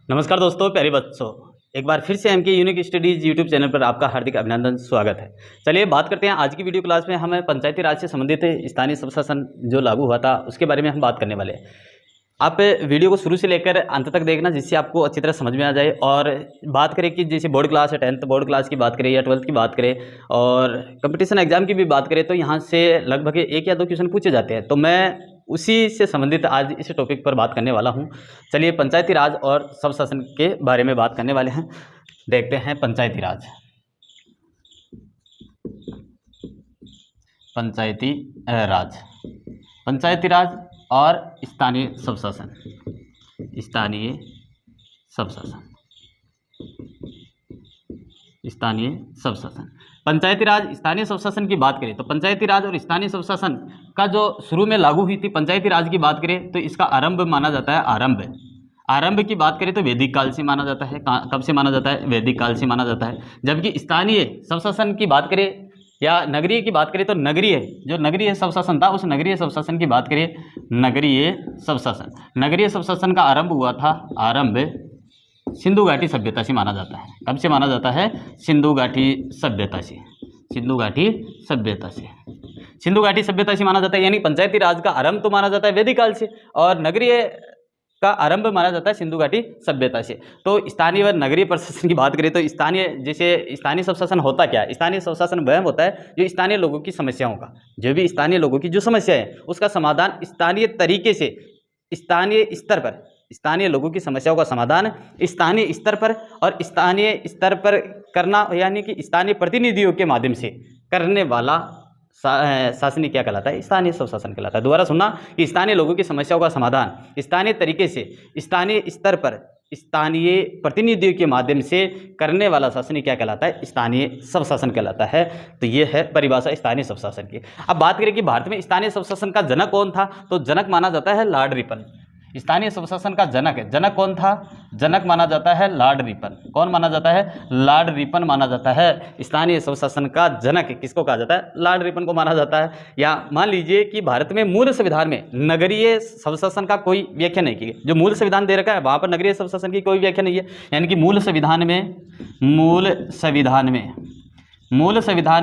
नमस्कार दोस्तों, प्यारे बच्चों, एक बार फिर से MK unique studies YouTube channel पर आपका हार्दिक अभिनंदन, स्वागत है। चलिए बात करते हैं आज की वीडियो क्लास में। हमें पंचायती राज से संबंधित स्थानीय स्वशासन जो लागू हुआ था उसके बारे में हम बात करने वाले हैं। आप वीडियो को शुरू से लेकर अंत तक देखना, जिससे आपको अच्छी तरह समझ में आ जाए। और बात करें कि जैसे बोर्ड क्लास है, 10th बोर्ड क्लास की बात करें या 12th की बात करें और कंपटीशन एग्जाम की भी बात करें, तो यहाँ से लगभग 1 या 2 क्वेश्चन पूछे जाते हैं। तो मैं उसी से संबंधित आज इस टॉपिक पर बात करने वाला हूँ। चलिए पंचायती राज और स्वशासन के बारे में बात करने वाले हैं। देखते हैं पंचायती राज। पंचायती राज, पंचायती राज और स्थानीय स्वशासन। स्थानीय स्वशासन, स्थानीय स्वशासन, पंचायती राज, स्थानीय स्वशासन की बात करें तो पंचायती राज और स्थानीय स्वशासन का जो शुरू में लागू हुई थी, पंचायती राज की बात करें तो इसका आरंभ माना जाता है। आरंभ की बात करें तो वैदिक काल से माना जाता है। कब से माना जाता है? वैदिक काल से माना जाता है। जबकि स्थानीय स्वशासन की बात करें या नगरीय की बात करें तो नगरीय स्वशासन था, उस नगरीय स्वशासन की बात करें, नगरीय स्वशासन का आरंभ हुआ था, सिंधु घाटी सभ्यता से माना जाता है। कब से माना जाता है? सिंधु घाटी सभ्यता से माना जाता है। यानी पंचायती राज का आरंभ तो माना जाता है वैदिक काल से और नगरीय का आरंभ माना जाता है सिंधु घाटी सभ्यता से। तो स्थानीय व नगरीय प्रशासन की बात करें तो स्थानीय स्वशासन होता क्या है? स्थानीय स्वशासन वह होता है जो स्थानीय लोगों की समस्याओं का, जो भी स्थानीय लोगों की जो समस्या है उसका समाधान स्थानीय तरीके से, स्थानीय लोगों की समस्याओं का समाधान स्थानीय स्तर पर और स्थानीय स्तर पर करना, यानी कि स्थानीय प्रतिनिधियों के माध्यम से करने वाला शासनिक क्या कहलाता है? स्थानीय स्वशासन कहलाता है। दोबारा सुनना कि स्थानीय लोगों की समस्याओं का समाधान स्थानीय तरीके से, स्थानीय स्तर पर, स्थानीय प्रतिनिधियों के माध्यम से करने वाला शासनिक क्या कहलाता है? स्थानीय स्वशासन कहलाता है। तो ये है परिभाषा स्थानीय स्वशासन की। अब बात करें कि भारत में स्थानीय स्वशासन का जनक कौन था, तो जनक माना जाता है लॉर्ड रिपन। स्थानीय स्वशासन का जनक कौन था? जनक माना जाता है लॉर्ड रिपन। कौन माना जाता है? लॉर्ड रिपन माना जाता है। स्थानीय स्वशासन का जनक किसको कहा जाता है? लॉर्ड रिपन को माना जाता है। या मान लीजिए कि भारत में मूल संविधान में नगरीय स्वशासन का कोई व्याख्या नहीं की गई। जो मूल संविधान दे रखा है वहाँ पर नगरीय स्वशासन की कोई व्याख्या नहीं है। यानी कि मूल संविधान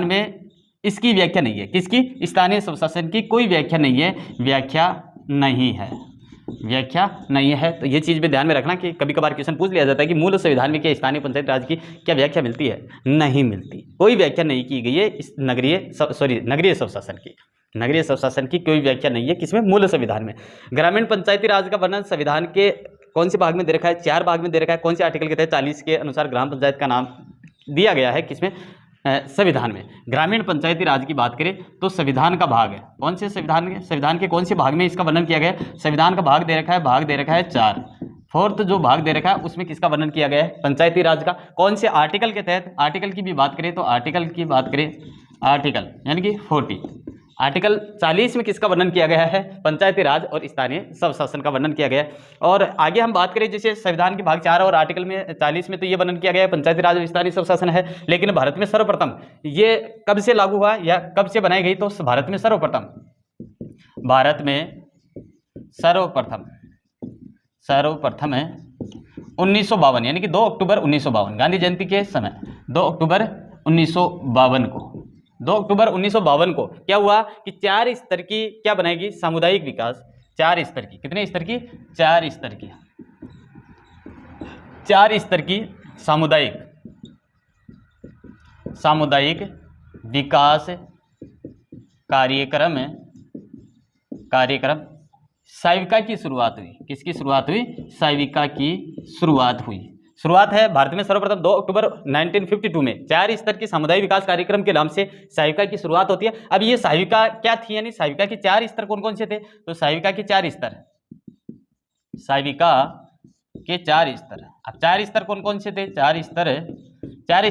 में इसकी व्याख्या नहीं है। किसकी? स्थानीय स्वशासन की कोई व्याख्या नहीं है। व्याख्या नहीं है। तो ये चीज़ भी ध्यान में रखना कि कभी कभार क्वेश्चन पूछ लिया जाता है कि मूल संविधान में क्या स्थानीय पंचायत राज की क्या व्याख्या मिलती है? नहीं मिलती, कोई व्याख्या नहीं की गई है इस नगरीय स्वशासन की कोई व्याख्या नहीं है। किसमें? मूल संविधान में। ग्रामीण पंचायती राज का वर्णन संविधान के कौन से भाग में दे रखा है? 4 भाग में दे रखा है। कौन से आर्टिकल के तहत? 40 के अनुसार ग्राम पंचायत का नाम दिया गया है। किसमें? संविधान में। ग्रामीण पंचायती राज की बात करें तो संविधान का भाग है। कौन से संविधान के कौन से भाग में इसका वर्णन किया गया है? संविधान का भाग दे रखा है 4। 4th जो भाग दे रखा है उसमें किसका वर्णन किया गया है? पंचायती राज का। कौन से आर्टिकल के तहत? आर्टिकल की भी बात करें तो आर्टिकल यानी कि 40। आर्टिकल 40 में किसका वर्णन किया गया है? पंचायती राज और स्थानीय स्वशासन का वर्णन किया गया है। और आगे हम बात करें जैसे संविधान के भाग 4 और आर्टिकल में 40 में तो ये वर्णन किया गया है पंचायती राज और स्थानीय स्वशासन है। लेकिन भारत में सर्वप्रथम ये कब से लागू हुआ या कब से बनाई गई? तो भारत में सर्वप्रथम 1952 यानी कि 2 अक्टूबर 1952 गांधी जयंती के समय 2 अक्टूबर 1952 को क्या हुआ कि 4 स्तर की क्या बनाएगी? सामुदायिक विकास। 4 स्तर की, कितने स्तर की? 4 स्तर की सामुदायिक विकास कार्यक्रम साविका की शुरुआत हुई। किसकी शुरुआत हुई? साविका की शुरुआत है भारत में सर्वप्रथम 2 अक्टूबर 1952 में 4 स्तर की सामुदायिक विकास कार्यक्रम के नाम से साविका की शुरुआत होती है। अब ये साविका क्या थी? यानी साविका के 4 स्तर कौन कौन से थे? तो साविका के 4 स्तर, अब 4 स्तर कौन कौन से थे? 4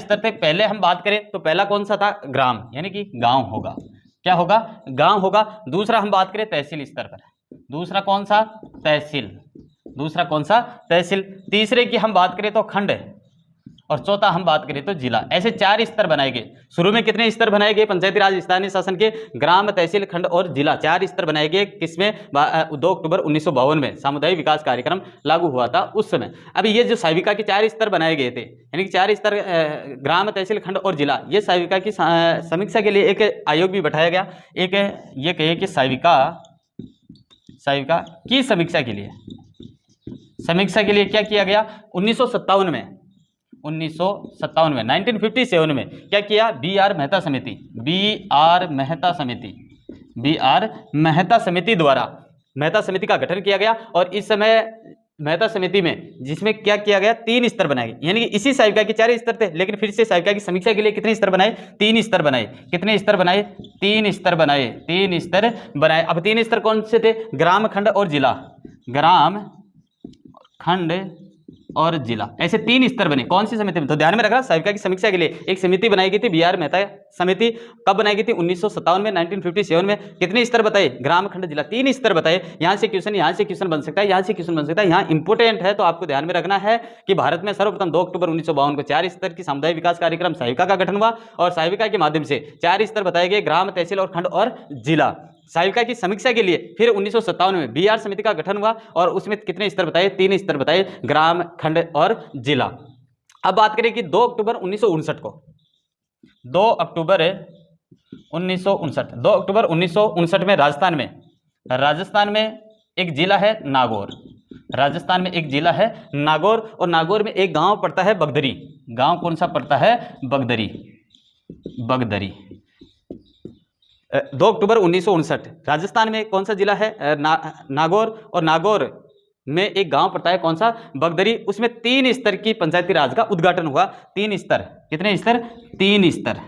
स्तर थे। पहले हम बात करें तो पहला कौन सा था? ग्राम, यानी कि गांव होगा। क्या होगा? गांव होगा। दूसरा हम बात करें तहसील स्तर पर, दूसरा कौन सा? तहसील। तीसरे की हम बात करें तो खंड, और चौथा हम बात करें तो जिला। ऐसे 4 स्तर बनाए गए। शुरू में कितने स्तर बनाए गए पंचायती राज स्थानीय शासन के? ग्राम, तहसील, खंड और जिला, 4 स्तर बनाए गए। किसमें? 2 अक्टूबर 1952 में सामुदायिक विकास कार्यक्रम लागू हुआ था उस समय। अभी ये जो साविका के 4 स्तर बनाए गए थे, यानी कि 4 स्तर ग्राम, तहसील, खंड और जिला, ये साविका की समीक्षा के लिए एक आयोग भी बैठाया गया। एक ये कहिए कि साविका की समीक्षा के लिए क्या किया गया? 1957 में 1957 में क्या किया? बी.आर. मेहता समिति द्वारा मेहता समिति का गठन किया गया। और इस समय मेहता समिति में जिसमें क्या किया गया? 3 स्तर बनाए गए। यानी कि इसी साविका के 4 स्तर थे, लेकिन फिर से साविका की समीक्षा के लिए कितने स्तर बनाए? 3 स्तर बनाए। कितने स्तर बनाए? 3 स्तर बनाए। 3 स्तर बनाए। अब 3 स्तर कौन से थे? ग्राम, खंड और जिला। ग्राम, खंड और जिला, ऐसे 3 स्तर बने। कौन सी समिति में? तो ध्यान में रखना, साविका की समीक्षा के लिए एक समिति बनाई गई थी, बी.आर. मेहता समिति। कब बनाई गई थी? 1957 में, 1957 में। कितने स्तर बताए? ग्राम, खंड, जिला, 3 स्तर बताए। यहाँ से क्वेश्चन बन सकता है, यहाँ से क्वेश्चन बन सकता है। यहाँ इंपोर्टेंट है तो आपको ध्यान में रखना है कि भारत में सर्वप्रथम 2 अक्टूबर 1952 को 4 स्तर की सामुदायिक विकास कार्यक्रम साविका का गठन हुआ और साविका के माध्यम से 4 स्तर बताए गए, ग्राम, तहसील और खंड और जिला। साविका की समीक्षा के लिए फिर 1957 में बी.आर. समिति का गठन हुआ और उसमें कितने स्तर बताए? 3 स्तर बताए, ग्राम, खंड और जिला। अब बात करें कि 2 अक्टूबर 1959 को 2 अक्टूबर 1959 में राजस्थान में एक जिला है नागौर। राजस्थान में एक जिला है नागौर और नागौर में एक गांव पड़ता है बगदरी। गांव कौन सा पड़ता है? बगदरी। 2 अक्टूबर 1959 राजस्थान में कौन सा जिला है? नागौर। और नागौर में एक गांव पड़ता है कौन सा? बगदरी। उसमें 3 स्तर की पंचायती राज का उद्घाटन हुआ। 3 स्तर। कितने स्तर? 3 स्तर।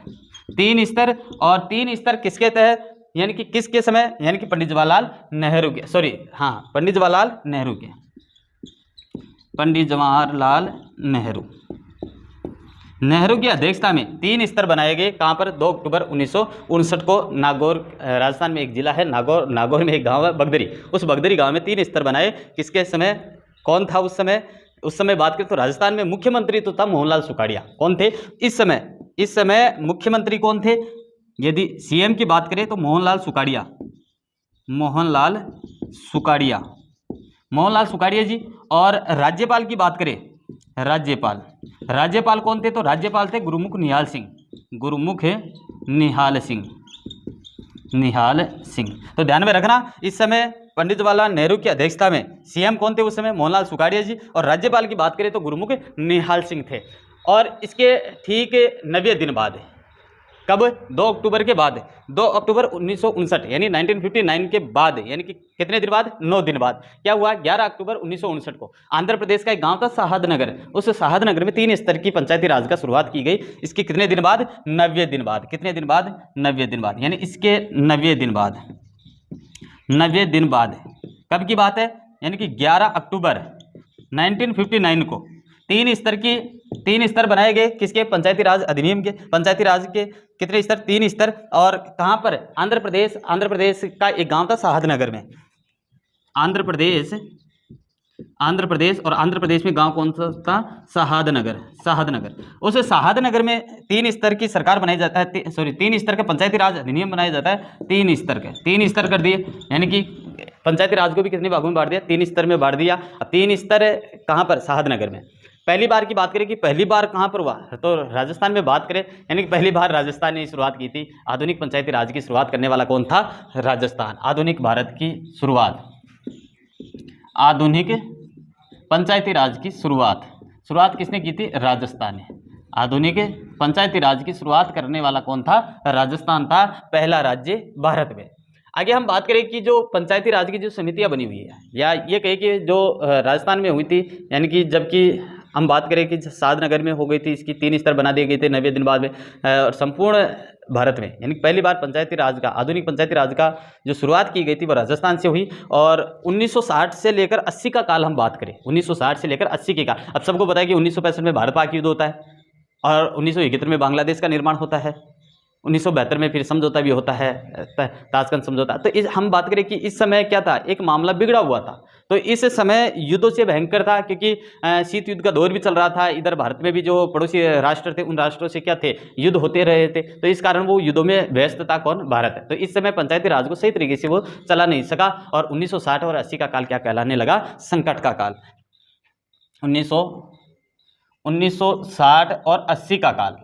3 स्तर। और 3 स्तर किसके तहत? यानी कि किसके समय? यानी कि पंडित जवाहरलाल नेहरू के, पंडित जवाहरलाल नेहरू की अध्यक्षता में 3 स्तर बनाए गए। कहाँ पर? 2 अक्टूबर 1959 को नागौर, राजस्थान में एक जिला है नागौर में एक गांव है बगदरी। उस बगदरी गांव में 3 स्तर बनाए। किसके समय? कौन था उस समय? उस समय बात करें तो राजस्थान में मुख्यमंत्री तो था मोहनलाल सुखाड़िया। कौन थे इस समय मुख्यमंत्री कौन थे? यदि सीएम की बात करें तो मोहनलाल सुखाड़िया जी। और राज्यपाल की बात करें, राज्यपाल कौन थे? तो राज्यपाल थे गुरुमुख निहाल सिंह। तो ध्यान में रखना, इस समय पंडित जवाहरलाल नेहरू की अध्यक्षता में सीएम कौन थे उस समय? मोहनलाल सुखाड़िया जी। और राज्यपाल की बात करें तो गुरुमुख निहाल सिंह थे। और इसके ठीक 90 दिन बाद, कब? 2 अक्टूबर के बाद, 2 अक्टूबर 1959 यानी 1959 के बाद, यानी कि कितने दिन बाद? 9 दिन बाद क्या हुआ? 11 अक्टूबर 1959 को आंध्र प्रदेश का एक गांव था शहादनगर। उस शहादनगर में 3 स्तर की पंचायती राज का शुरुआत की गई। इसके कितने दिन बाद? 90 दिन बाद। कितने दिन बाद? 90 दिन बाद। यानी इसके 90 दिन बाद कब की बात है? यानी कि 11 अक्टूबर 1959 को 3 स्तर बनाए गए। किसके? पंचायती राज अधिनियम के। पंचायती राज के कितने स्तर? 3 स्तर। और कहाँ पर? आंध्र प्रदेश का एक गांव था शहादनगर में। आंध्र प्रदेश और आंध्र प्रदेश में गांव कौन सा था? शहादनगर। उस शहादनगर में 3 स्तर की सरकार बनाई जाता है, 3 स्तर का पंचायती राज अधिनियम बनाया जाता है। 3 स्तर कर दिए, यानी कि पंचायती राज को भी कितने भागों में बांट दिया? 3 स्तर में बांट दिया। 3 स्तर कहाँ पर? शहादनगर में। पहली बार की बात करें कि पहली बार कहाँ पर हुआ, तो राजस्थान में बात करें, यानी कि पहली बार राजस्थान ने शुरुआत की थी। आधुनिक पंचायती राज की शुरुआत करने वाला कौन था? राजस्थान। आधुनिक भारत की शुरुआत, आधुनिक पंचायती राज की शुरुआत किसने की थी? राजस्थान ने। आधुनिक पंचायती राज की शुरुआत करने वाला कौन था? राजस्थान था, पहला राज्य भारत में। आगे हम बात करें कि जो पंचायती राज की जो समितियां बनी हुई है, या ये कहे कि जो राजस्थान में हुई थी, यानी कि जबकि हम बात करें कि शहादनगर में हो गई थी, इसकी 3 स्तर बना दिए गए थे 90 दिन बाद में। और संपूर्ण भारत में यानी पहली बार पंचायती राज का, आधुनिक पंचायती राज का जो शुरुआत की गई थी वो राजस्थान से हुई। और 1960 से लेकर 80 का काल हम बात करें, 1960 से लेकर 80 के काल। अब सबको पता है कि 1965 में भारत पाक युद्ध होता है और 1971 में बांग्लादेश का निर्माण होता है। 1972 में फिर समझौता भी होता है, ताशकंद समझौता। तो हम बात करें कि इस समय क्या था, एक मामला बिगड़ा हुआ था। तो इस समय युद्धों से भयंकर था, क्योंकि शीत युद्ध का दौर भी चल रहा था। इधर भारत में भी जो पड़ोसी राष्ट्र थे उन राष्ट्रों से क्या थे, युद्ध होते रहे थे। तो इस कारण वो युद्धों में व्यस्त था कौन, भारत है। तो इस समय पंचायती राज को सही तरीके से वो चला नहीं सका और 1960 और 80 का काल क्या कहलाने लगा, संकट का काल। 1960 और 80 का काल,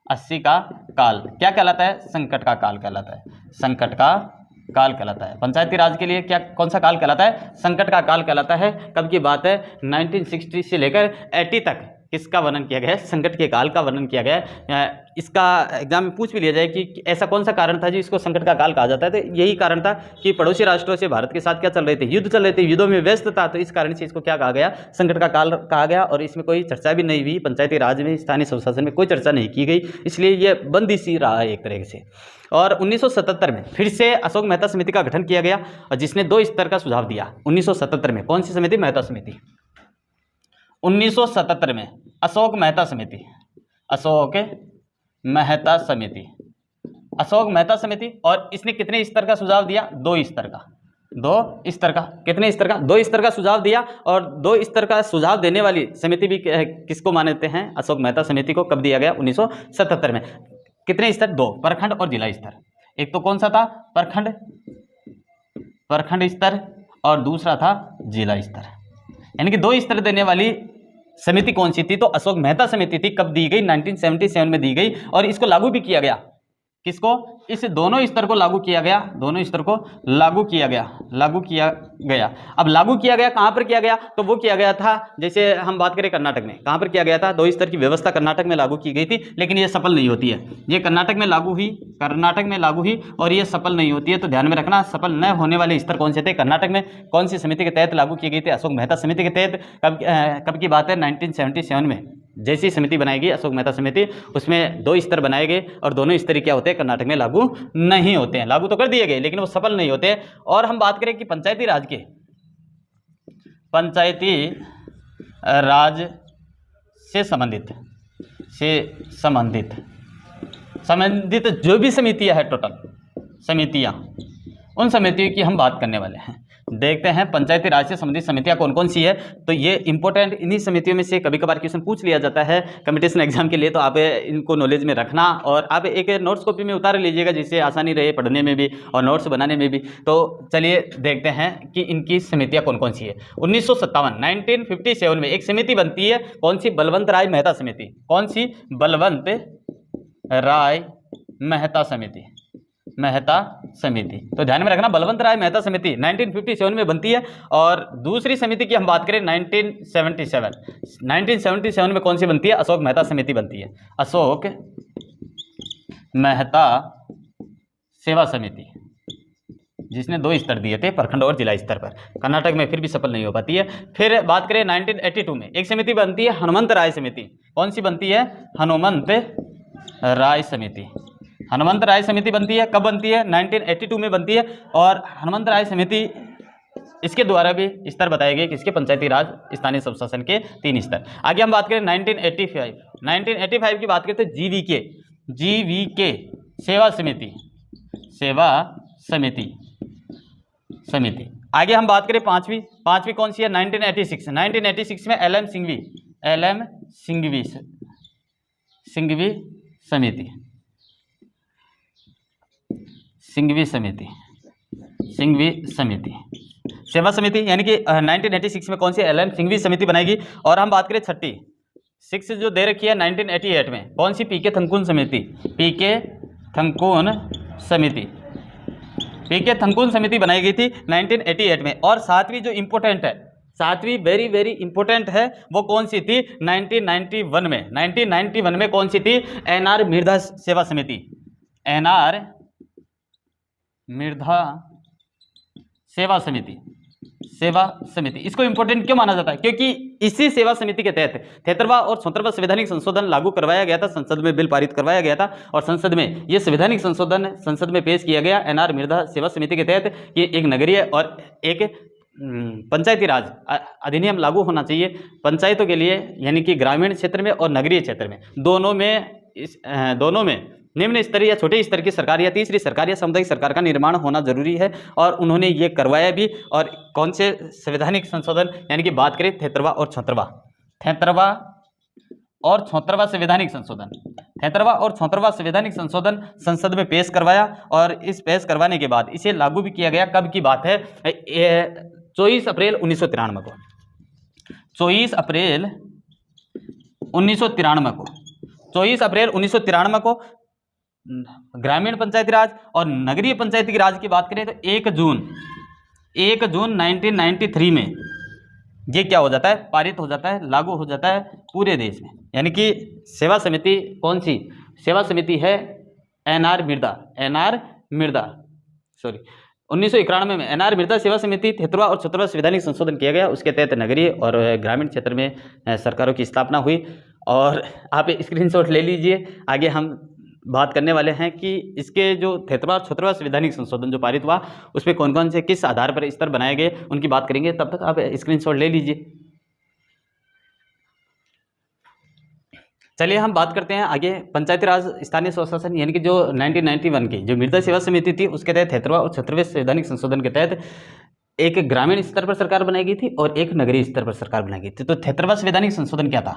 80 का काल क्या कहलाता है, संकट का काल कहलाता है, संकट का काल कहलाता है। पंचायती राज के लिए क्या, कौन सा काल कहलाता है, संकट का काल कहलाता है। कब की बात है, 1960 से लेकर 80 तक किसका वर्णन किया गया है, संकट के काल का वर्णन किया गया है। इसका एग्जाम में पूछ भी लिया जाए कि ऐसा कौन सा कारण था जी इसको संकट का काल कहा जाता है, तो यही कारण था कि पड़ोसी राष्ट्रों से भारत के साथ क्या चल रहे थे, युद्ध चल रहे थे, युद्धों में व्यस्त था। तो इस कारण से इसको क्या कहा गया, संकट का काल कहा गया। और इसमें कोई चर्चा भी नहीं हुई, पंचायती राज में, स्थानीय स्वशासन में कोई चर्चा नहीं की गई, इसलिए ये बंदिशी रहा है एक तरह से। और 1977 में फिर से अशोक मेहता समिति का गठन किया गया, और जिसने 2 स्तर का सुझाव दिया। 1977 में कौन सी समिति, मेहता समिति। 1977 में अशोक मेहता समिति, अशोक मेहता समिति, अशोक मेहता समिति। और इसने कितने स्तर का सुझाव दिया, 2 स्तर का, 2 स्तर का, कितने स्तर का, 2 स्तर का सुझाव दिया। और 2 स्तर का सुझाव देने वाली समिति भी किसको मानते हैं, अशोक मेहता समिति को। कब दिया गया, 1977 में। कितने स्तर, 2, प्रखंड और जिला स्तर। एक तो कौन सा था, प्रखंड स्तर, और दूसरा था जिला स्तर। यानी कि 2 स्तर देने वाली समिति कौन सी थी, तो अशोक मेहता समिति थी। कब दी गई, 1977 में दी गई। और इसको लागू भी किया गया, किसको, इस दोनों स्तर को लागू किया गया, दोनों स्तर को लागू किया गया, लागू किया गया। अब लागू किया गया कहाँ पर किया गया, तो वो किया गया था, जैसे हम बात करें कर्नाटक में, कहाँ पर किया गया था, 2 स्तर की व्यवस्था कर्नाटक में लागू की गई थी, लेकिन ये सफल नहीं होती है। ये कर्नाटक में लागू हुई, कर्नाटक में लागू हुई, और ये सफल नहीं होती है। तो ध्यान में रखना, सफल न होने वाले स्तर कौन से थे, कर्नाटक में कौन सी समिति के तहत लागू की गई थी, अशोक मेहता समिति के तहत। कब की बात है, 1977 में जैसी समिति बनाएगी अशोक मेहता समिति, उसमें 2 स्तर बनाए गए, और दोनों स्तर क्या होते हैं, कर्नाटक में लागू नहीं होते हैं। लागू तो कर दिए गए, लेकिन वो सफल नहीं होते। और हम बात करें कि पंचायती राज के, पंचायती राज से संबंधित जो भी समितियां है, टोटल समितियां, उन समितियों की हम बात करने वाले हैं। देखते हैं पंचायती राज से संबंधित समितियां कौन कौन सी है। तो ये इंपॉर्टेंट, इन्हीं समितियों में से कभी कभार क्वेश्चन पूछ लिया जाता है कंपटीशन एग्जाम के लिए। तो आप इनको नॉलेज में रखना, और आप एक नोट्स कॉपी में उतार लीजिएगा, जिससे आसानी रहे पढ़ने में भी और नोट्स बनाने में भी। तो चलिए देखते हैं कि इनकी समितियां कौन कौन सी है। 1957 में एक समिति बनती है, कौन सी, बलवंत राय मेहता समिति। कौन सी, बलवंत राय मेहता समिति, मेहता समिति। तो ध्यान में रखना, बलवंत राय मेहता समिति 1957 में बनती है। और दूसरी समिति की हम बात करें 1977 में कौन सी बनती है, अशोक मेहता समिति बनती है, अशोक मेहता सेवा समिति, जिसने 2 स्तर दिए थे, प्रखंड और जिला स्तर पर। कर्नाटक में फिर भी सफल नहीं हो पाती है। फिर बात करें 1982 में एक समिति बनती है, हनुमंत राय समिति। कौन सी बनती है, हनुमंत राय समिति। हनुमंत राय समिति बनती है, कब बनती है, 1982 में बनती है। और हनुमंत राय समिति, इसके द्वारा भी स्तर बताए गए किसके, पंचायती राज स्थानीय स्वशासन के 3 स्तर। आगे हम बात करें 1985 की बात करते हैं, जीवीके सेवा समिति, समिति। आगे हम बात करें पांचवी कौन सी है, 1986 में एल एम सिंघवी समिति, सेवा समिति। यानी कि 1986 में कौन सी, एल एम सिंघवी समिति बनाएगी। और हम बात करें 6 जो दे रखी है 1988 में, कौन सी, पीके थंगकुन समिति बनाई गई थी 1988 में। और 7वीं जो इंपॉर्टेंट है, 7वीं वेरी वेरी इंपॉर्टेंट है, वो कौन सी थी, 1991 में कौन सी थी, एनआर मृधा सेवा समिति, एनआर मृधा सेवा समिति। इसको इंपॉर्टेंट क्यों माना जाता है, क्योंकि इसी सेवा समिति के तहत 73वां और 74वां संवैधानिक संशोधन लागू करवाया गया था, संसद में बिल पारित करवाया गया था। और संसद में ये संवैधानिक संशोधन संसद में पेश किया गया एनआर मृधा सेवा समिति के तहत। ये एक नगरीय और एक पंचायती राज अधिनियम लागू होना चाहिए पंचायतों के लिए, यानी कि ग्रामीण क्षेत्र में और नगरीय क्षेत्र में, दोनों में निम्न स्तरीय या छोटे स्तर की सरकार या तीसरी सरकार या सामुदायिक सरकार का निर्माण होना जरूरी है, और उन्होंने ये करवाया भी। और कौन से संवैधानिक संशोधन, यानी कि बात करें 73वां और 74वां संवैधानिक संशोधन, 73वां और 74वां संवैधानिक संशोधन संसद में पेश करवाया, और इस पेश करवाने के बाद इसे लागू भी किया गया। कब की बात है? 24 अप्रैल 1993 को, 24 अप्रैल 1993 को, 24 अप्रैल 1993 को ग्रामीण पंचायती राज और नगरीय पंचायती राज की बात करें तो 1 जून 1993 में ये क्या हो जाता है? पारित हो जाता है, लागू हो जाता है पूरे देश में। यानी कि सेवा समिति, कौन सी सेवा समिति है? एनआर मृदा, सॉरी 1991 में एनआर मृदा सेवा समिति 73वां और 74वां संवैधानिक संशोधन किया गया। उसके तहत नगरीय और ग्रामीण क्षेत्र में सरकारों की स्थापना हुई। और आप स्क्रीनशॉट ले लीजिए। आगे हम बात करने वाले हैं कि इसके जो 73वां और 74वां संवैधानिक संशोधन जो पारित हुआ, उसमें कौन कौन से किस आधार पर स्तर बनाए गए, उनकी बात करेंगे। तब तक आप स्क्रीनशॉट ले लीजिए। चलिए हम बात करते हैं आगे पंचायती राज स्थानीय स्वशासन, यानी कि जो 1991 की जो मृदा सेवा समिति थी, उसके तहत 73वां और 74वें संवैधानिक संशोधन के तहत एक ग्रामीण स्तर पर सरकार बनाई गई थी और एक नगरीय स्तर पर सरकार बनाई गई थी। तो 73वां संवैधानिक संशोधन क्या था?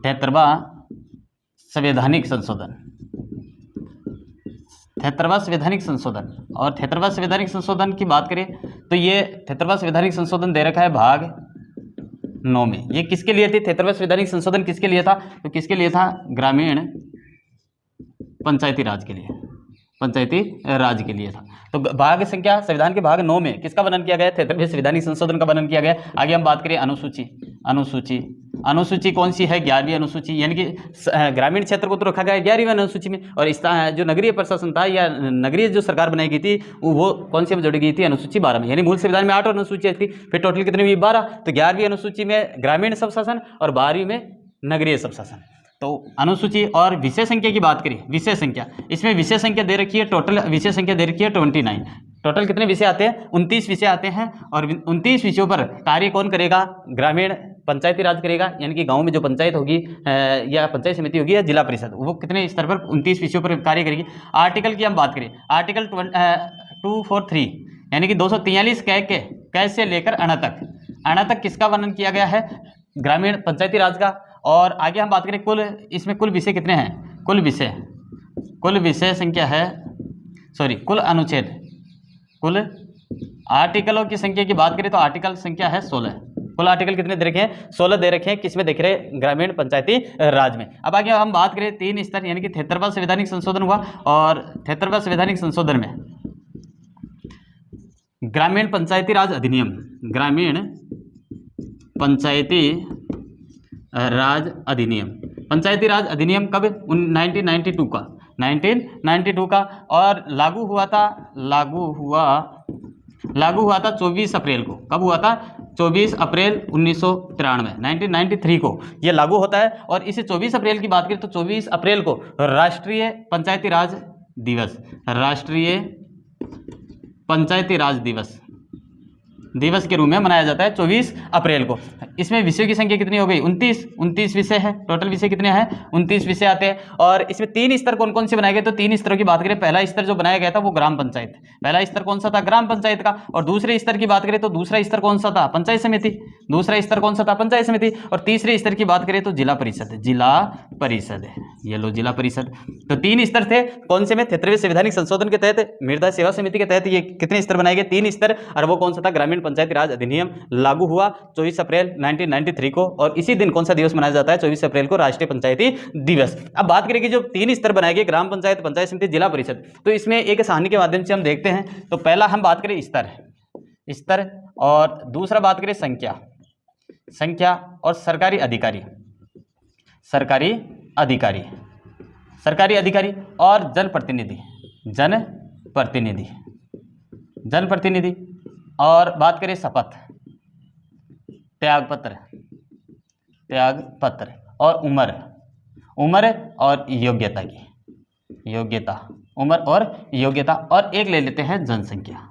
73वां संवैधानिक संशोधन, 73वां संवैधानिक संशोधन। और 73वां संवैधानिक संशोधन की बात करें तो ये 73वां संवैधानिक संशोधन दे रखा है भाग 9 में। ये किसके लिए थी? 73वां संवैधानिक संशोधन किसके लिए था? तो किसके लिए था? ग्रामीण पंचायती राज के लिए, पंचायती राज के लिए था। तो भाग संख्या संविधान के भाग 9 में किसका वर्णन किया गया? 73वें संवैधानिक संशोधन का वर्णन किया गया। आगे हम बात करें अनुसूची कौन सी है? 11वीं अनुसूची, यानी कि ग्रामीण क्षेत्र को तो रखा गया 11वीं अनुसूची में। और इस जो नगरीय प्रशासन था या नगरीय जो सरकार बनाई गई थी वो कौन सी में जोड़ी गई थी? अनुसूची 12 में। यानी मूल संविधान में 8 अनुसूचियाँ थी, फिर टोटल कितनी हुई? 12। तो 11वीं अनुसूची में ग्रामीण स्वशासन और 12वीं में नगरीय स्वशासन। तो अनुसूची और विषय संख्या की बात करें, विषय संख्या, इसमें विषय संख्या दे रखी है, टोटल विषय संख्या दे रखी है 29। टोटल कितने विषय आते हैं? 29 विषय आते हैं। और 29 विषयों पर कार्य कौन करेगा? ग्रामीण पंचायती राज करेगा, यानी कि गांव में जो पंचायत होगी या पंचायत समिति होगी या जिला परिषद, वो कितने स्तर पर 29 विषयों पर कार्य करेगी। आर्टिकल की हम बात करें, आर्टिकल 243 यानी कि 243 कै से लेकर अण तक किसका वर्णन किया गया है? ग्रामीण पंचायती राज का। और आगे हम बात करें कुल, इसमें कुल विषय कितने हैं? कुल विषय संख्या है, सॉरी कुल अनुच्छेद, कुल आर्टिकलों की संख्या की बात करें तो आर्टिकल संख्या है 16। कुल आर्टिकल कितने दे रखे हैं? 16 दे रखे हैं। किसमें देख रहे हैं? ग्रामीण पंचायती राज में। अब आगे हम बात करें 3 स्तर, यानी कि 73वां संवैधानिक संशोधन हुआ। और 73वां संवैधानिक संशोधन में ग्रामीण पंचायती राज अधिनियम, ग्रामीण पंचायती राज अधिनियम, पंचायती राज अधिनियम कब? 1992 का। और लागू हुआ था 24 अप्रैल को। कब हुआ था? 24 अप्रैल 1993 को ये लागू होता है। और इसे 24 अप्रैल की बात करें तो 24 अप्रैल को राष्ट्रीय पंचायती राज दिवस, राष्ट्रीय पंचायती राज दिवस के रूप में मनाया जाता है 24 अप्रैल को। इसमें विषयों की संख्या कितनी हो गई? 29 विषय है। टोटल विषय कितने हैं? 29 विषय आते हैं। और इसमें 3 स्तर कौन कौन से बनाए गए? तो 3 स्तरों की बात करें, पहला स्तर जो बनाया गया था वो ग्राम पंचायत, पहला स्तर कौन सा था? ग्राम पंचायत का। और दूसरे स्तर की बात करें तो दूसरा स्तर कौन सा था? पंचायत समिति, दूसरा स्तर कौन सा था? पंचायत समिति। और तीसरे स्तर की बात करें तो जिला परिषद, ये लो जिला परिषद। तो 3 स्तर थे। कौन से में? 73वें संवैधानिक संशोधन के तहत मृदा सेवा समिति के तहत ये कितने स्तर बनाए गए? 3 स्तर। और वो कौन सा था? ग्रामीण पंचायती राज अधिनियम लागू हुआ 24 अप्रैल 1993 को। और इसी दिन कौन सा दिवस मनाया जाता है? 24 अप्रैल को राष्ट्रीय पंचायती दिवस। अब बात करें कि जो 3 स्तर बनाए गए, ग्राम पंचायत, पंचायत समिति, जिला परिषद, तो इसमें एक कहानी के माध्यम से हम देखते हैं। तो पहला हम बात करें स्तर, और दूसरा बात करें संख्या और सरकारी अधिकारी और जनप्रतिनिधि। और बात करें शपथ, त्याग पत्र और उम्र और योग्यता की, उम्र और योग्यता। और एक ले लेते हैं जनसंख्या।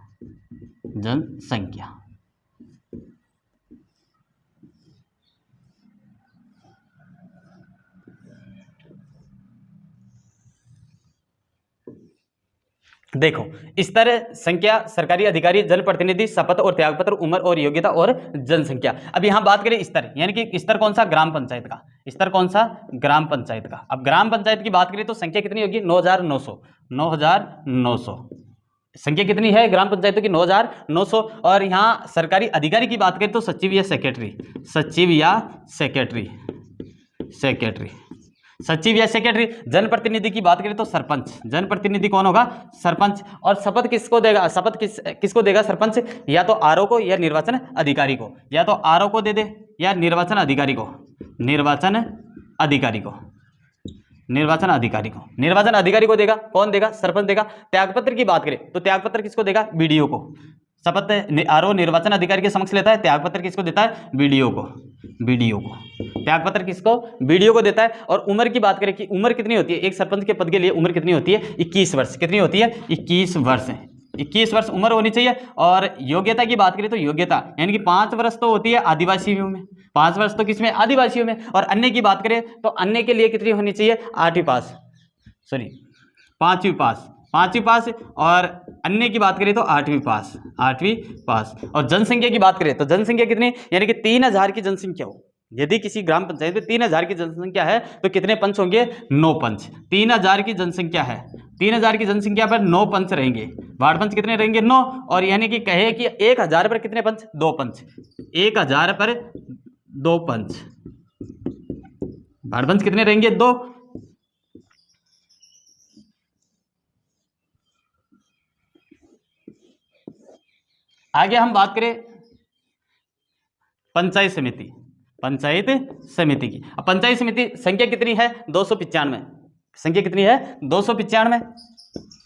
देखो, स्तर, संख्या, सरकारी अधिकारी, जनप्रतिनिधि, शपथ और त्यागपत्र, उम्र और योग्यता और जनसंख्या। अब यहां बात करें स्तर, यानी कि स्तर कौन सा? ग्राम पंचायत का। स्तर कौन सा? ग्राम पंचायत का। अब ग्राम पंचायत की बात करें तो संख्या कितनी होगी? 9,900। 9,900 संख्या कितनी है ग्राम पंचायतों की? 9,900। और यहाँ सरकारी अधिकारी की बात करें तो सचिव या सेक्रेटरी, सचिव या सेक्रेटरी, सेक्रेटरी, सचिव या सेक्रेटरी। जनप्रतिनिधि की बात करें तो सरपंच। जनप्रतिनिधि कौन होगा? सरपंच। और शपथ किसको देगा? शपथ किसको देगा सरपंच? या तो आरओ को या निर्वाचन अधिकारी को, या तो आरओ को दे दे या निर्वाचन अधिकारी को, निर्वाचन अधिकारी को, निर्वाचन अधिकारी को, निर्वाचन अधिकारी को देगा। कौन देगा? सरपंच देगा। त्यागपत्र की बात करें तो त्यागपत्र किसको देगा? बीडीओ को। शपथ आरओ निर्वाचन अधिकारी के समक्ष लेता है, त्यागपत्र किसको देता है? बीडीओ को। बीडीओ को त्यागपत्र किसको? बीडीओ को देता है। और उम्र की बात करें कि उम्र कितनी होती है एक सरपंच के पद के लिए? उम्र कितनी होती है? 21 वर्ष। कितनी होती है? 21 वर्ष। 21 वर्ष उम्र होनी चाहिए। और योग्यता की बात करें तो योग्यता यानी कि 5 वर्ष तो होती है आदिवासियों में, 5 वर्ष तो किसमें? आदिवासियों में। और अन्य की बात करें तो अन्य के लिए कितनी होनी चाहिए? 8वीं पास, सॉरी 5वीं पास, 5वीं पास। और अन्य की बात करें तो 8वीं पास, 8वीं पास। और जनसंख्या की बात करें तो जनसंख्या कितनी? यानी कि 3,000 की जनसंख्या हो। यदि किसी ग्राम पंचायत में 3,000 की जनसंख्या है तो कितने पंच होंगे? 9 पंच। 3,000 की जनसंख्या है, 3,000 की जनसंख्या पर 9 पंच रहेंगे। वार्ड पंच कितने रहेंगे? 9। और यानी कि कहे कि 1,000 पर कितने पंच? 2 पंच। 1,000 पर 2 पंच। वार्ड पंच कितने रहेंगे? 2। आगे हम बात करें पंचायत समिति, पंचायत समिति की। अब पंचायत समिति संख्या कितनी है? 295। संख्या कितनी है? 295,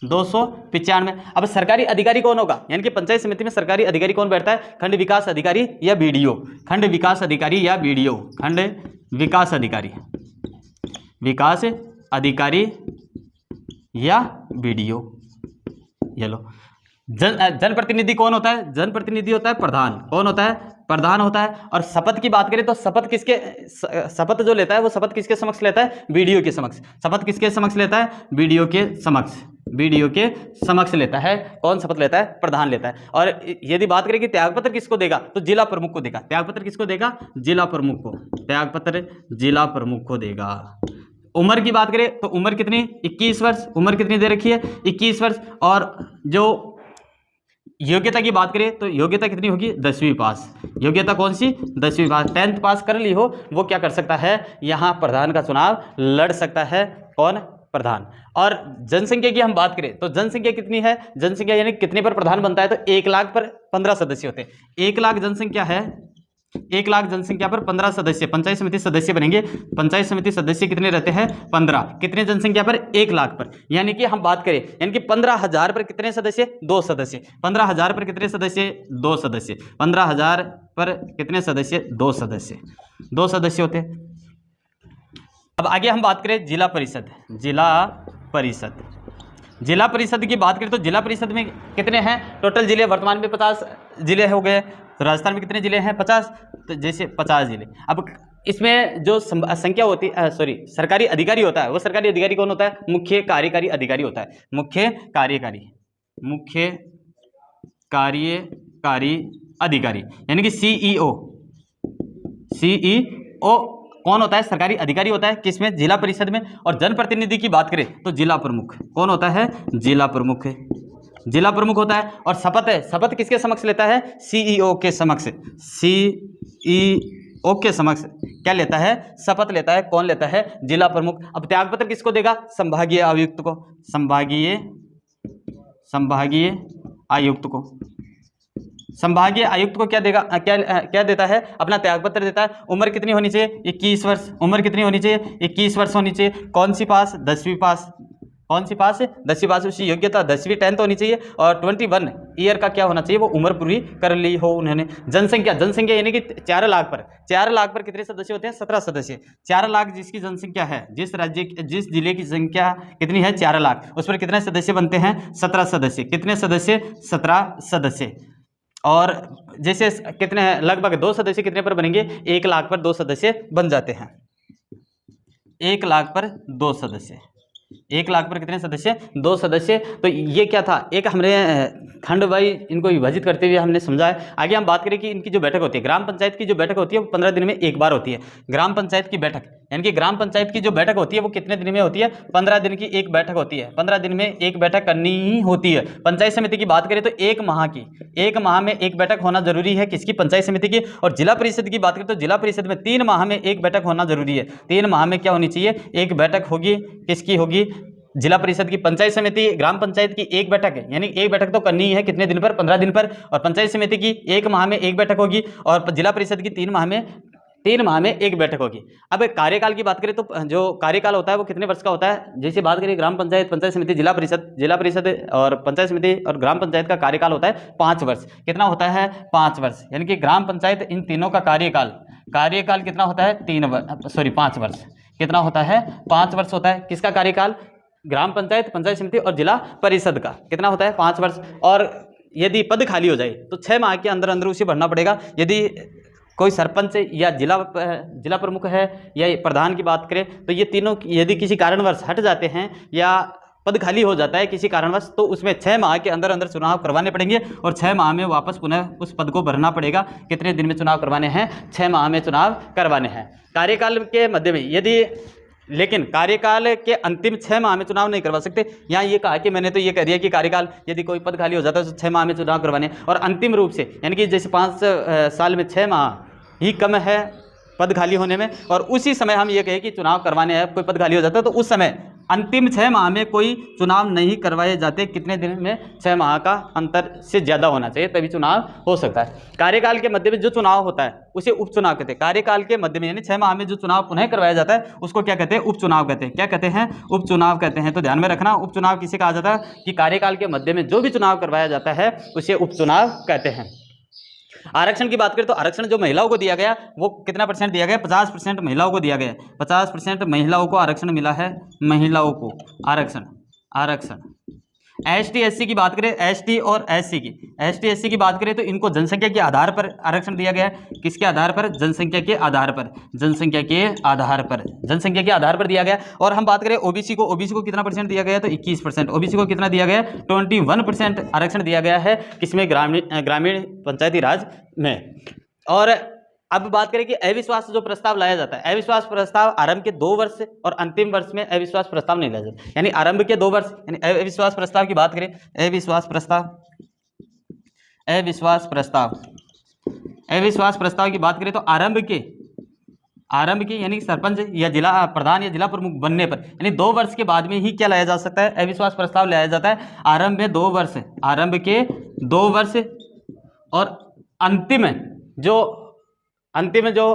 295। अब सरकारी अधिकारी कौन होगा? यानी कि पंचायत समिति में सरकारी अधिकारी कौन बैठता है? खंड विकास अधिकारी या बीडीओ, खंड विकास अधिकारी या बीडीओ, खंड विकास अधिकारी, विकास अधिकारी या बीडीओ। ये लो। जनप्रतिनिधि कौन होता है? जनप्रतिनिधि होता है प्रधान। कौन होता है? प्रधान होता है। और शपथ की बात करें तो शपथ किसके, शपथ जो लेता है वो शपथ किसके समक्ष लेता है? बीडीओ के समक्ष। शपथ किसके समक्ष लेता है? बीडीओ के समक्ष, बीडीओ के समक्ष लेता है। कौन शपथ लेता है? प्रधान लेता है। और यदि बात करें कि त्यागपत्र किसको देगा तो जिला प्रमुख को देगा। त्यागपत्र किसको देगा? जिला प्रमुख को। त्यागपत्र जिला प्रमुख को देगा। उम्र की बात करें तो उम्र कितनी? 21 वर्ष। उम्र कितनी दे रखी है? 21 वर्ष। और जो योग्यता की बात करें तो योग्यता कितनी होगी? 10वीं पास। योग्यता कौन सी? 10वीं पास। 10th पास कर ली हो वो क्या कर सकता है? यहाँ प्रधान का चुनाव लड़ सकता है। कौन? प्रधान। और जनसंख्या की हम बात करें तो जनसंख्या कितनी है? जनसंख्या यानी कितने पर प्रधान बनता है? तो 1 लाख पर 15 सदस्य होते हैं। 1 लाख जनसंख्या है, 1 लाख जनसंख्या पर 15 सदस्य पंचायत समिति सदस्य बनेंगे। पंचायत समिति सदस्य कितने रहते हैं? 15। कितने जनसंख्या पर? 1 लाख पर। यानी कि हम बात करें यानी कि 15,000 पर कितने सदस्य? 2 सदस्य। 15,000 पर कितने सदस्य? 2 सदस्य। 15,000 पर कितने सदस्य? 2 सदस्य। 2 सदस्य होते हैं। अब आगे हम बात करें जिला परिषद। जिला परिषद, जिला परिषद की बात करें तो जिला परिषद में कितने हैं टोटल जिले? वर्तमान में 50 जिले हो गए। तो राजस्थान में कितने जिले हैं? 50। तो जैसे 50 जिले। अब इसमें जो संख्या होती है, सॉरी, सरकारी अधिकारी होता है, वो सरकारी अधिकारी कौन होता है? मुख्य कार्यकारी अधिकारी होता है। मुख्य कार्यकारी, मुख्य कार्यकारी अधिकारी यानी कि सीईओ। सीईओ कौन होता है? सरकारी अधिकारी होता है। किसमें? जिला परिषद में। और जनप्रतिनिधि की बात करें तो जिला प्रमुख। कौन होता है? जिला प्रमुख। जिला प्रमुख होता है। और शपथ है, शपथ किसके समक्ष लेता है? सीईओ के समक्ष। सीईओ के समक्ष क्या लेता है? शपथ लेता है। कौन लेता है? जिला प्रमुख। अब त्यागपत्र किसको देगा? संभागीय आयुक्त को। संभागीय आयुक्त को। संभागीय आयुक्त को क्या देगा? क्या देता है? अपना त्यागपत्र देता है। उम्र कितनी होनी चाहिए? 21 वर्ष। उम्र कितनी होनी चाहिए? 21 वर्ष होनी चाहिए। कौन सी पास? 10वीं पास। कौन सी पास है? 10वीं पास। उसकी योग्यता 10वीं 10th होनी चाहिए। और 21 ईयर का क्या होना चाहिए? वो उम्र पूरी कर ली हो उन्होंने। जनसंख्या, जनसंख्या यानी कि 4 लाख पर, 4 लाख पर कितने सदस्य होते हैं? 17 सदस्य। 4 लाख जिसकी जनसंख्या है, जिस जिले की संख्या कितनी है? 4 लाख, उस पर कितने सदस्य बनते हैं? 17 सदस्य। कितने सदस्य? 17 सदस्य। और जैसे कितने लगभग 2 सदस्य कितने पर बनेंगे? 1 लाख पर 2 सदस्य बन जाते हैं। 1 लाख पर 2 सदस्य। 1 लाख पर कितने सदस्य? 2 सदस्य। तो ये क्या था, एक हमने खंड वाइज इनको विभाजित करते हुए हमने समझा है। आगे हम बात करें कि इनकी जो बैठक होती है, ग्राम पंचायत की जो बैठक होती है वो 15 दिन में एक बार होती है। ग्राम पंचायत की बैठक, यानी कि ग्राम पंचायत की जो बैठक होती है वो कितने दिन में होती है? 15 दिन की एक बैठक होती है। 15 दिन में एक बैठक करनी ही होती है। पंचायत समिति की बात करें तो 1 माह में एक बैठक होना जरूरी है, किसकी? पंचायत समिति की। और जिला परिषद की बात करें तो जिला परिषद में 3 माह में एक बैठक होना जरूरी है। 3 माह में क्या होनी चाहिए? एक बैठक होगी। किसकी होगी? जिला परिषद की। पंचायत समिति, ग्राम पंचायत की एक बैठक है, यानी एक बैठक तो करनी ही है, कितने दिन पर? 15 दिन पर। और पंचायत समिति की 1 माह में एक बैठक होगी, और जिला परिषद की 3 माह में एक बैठक होगी। अब कार्यकाल की बात करें तो जो कार्यकाल होता है वो कितने वर्ष का होता है? जैसे बात करें ग्राम पंचायत, पंचायत समिति, जिला परिषद और पंचायत समिति और ग्राम पंचायत का कार्यकाल होता है 5 वर्ष। कितना होता है? 5 वर्ष। यानी कि ग्राम पंचायत, इन तीनों का कार्यकाल कितना होता है? 5 वर्ष। कितना होता है? 5 वर्ष होता है। किसका कार्यकाल? ग्राम पंचायत, पंचायत समिति और जिला परिषद का। कितना होता है? 5 वर्ष। और यदि पद खाली हो जाए तो 6 माह के अंदर अंदर उसे भरना पड़ेगा। यदि कोई सरपंच या जिला प्रमुख है या प्रधान की बात करें तो ये तीनों यदि किसी कारणवश हट जाते हैं या पद खाली हो जाता है किसी कारणवश, तो उसमें 6 माह के अंदर अंदर चुनाव करवाने पड़ेंगे और 6 माह में वापस पुनः उस पद को भरना पड़ेगा। कितने दिन में चुनाव करवाने हैं? 6 माह में चुनाव करवाने हैं। कार्यकाल के मध्य में यदि, लेकिन कार्यकाल के अंतिम 6 माह में चुनाव नहीं करवा सकते। यहाँ ये कहा कि मैंने तो ये कह दिया कि कार्यकाल यदि कोई पद खाली हो जाता है तो 6 माह में चुनाव करवाने, और अंतिम रूप से यानी कि जैसे 5 साल में 6 माह ही कम है पद खाली होने में, और उसी समय हम ये कहें कि चुनाव करवाने हैं, कोई पद खाली हो जाता है तो उस समय अंतिम 6 माह में कोई चुनाव नहीं करवाए जाते। कितने दिन में? 6 माह का अंतर से ज़्यादा होना चाहिए तभी चुनाव हो सकता है। कार्यकाल के मध्य में जो चुनाव होता है उसे उपचुनाव कहते हैं। कार्यकाल के मध्य में यानी 6 माह में जो चुनाव पुनः करवाया जाता है उसको क्या कहते हैं? उपचुनाव कहते हैं। क्या कहते हैं? उपचुनाव कहते हैं। तो ध्यान में रखना, उपचुनाव किसे कहा जाता है? कि कार्यकाल के मध्य में जो भी चुनाव करवाया जाता है उसे उपचुनाव कहते हैं। आरक्षण की बात करें तो आरक्षण जो महिलाओं को दिया गया वो कितना % दिया गया? 50% महिलाओं को दिया गया। 50% महिलाओं को आरक्षण मिला है। महिलाओं को आरक्षण। ST SC की बात करें, ST और SC की बात करें तो इनको जनसंख्या के आधार पर आरक्षण दिया गया है। किसके आधार पर? जनसंख्या के आधार पर दिया गया। और हम बात करें ओबीसी को कितना % दिया गया? तो 21%। ओबीसी को कितना दिया गया? 21% आरक्षण दिया गया है। किसमें? ग्रामीण पंचायती राज में। और अब बात करें कि अविश्वास जो प्रस्ताव लाया जाता है, अविश्वास प्रस्ताव आरंभ के 2 वर्ष और अंतिम वर्ष में अविश्वास प्रस्ताव नहीं लाया जाता। यानी आरंभ के 2 वर्ष यानी अविश्वास प्रस्ताव की बात करें, अविश्वास प्रस्ताव की बात करें तो आरंभ के यानी सरपंच या जिला प्रधान या जिला प्रमुख बनने पर यानी 2 वर्ष के बाद में ही क्या लाया जा सकता है? अविश्वास प्रस्ताव लाया जाता है। आरंभ के 2 वर्ष और अंतिम जो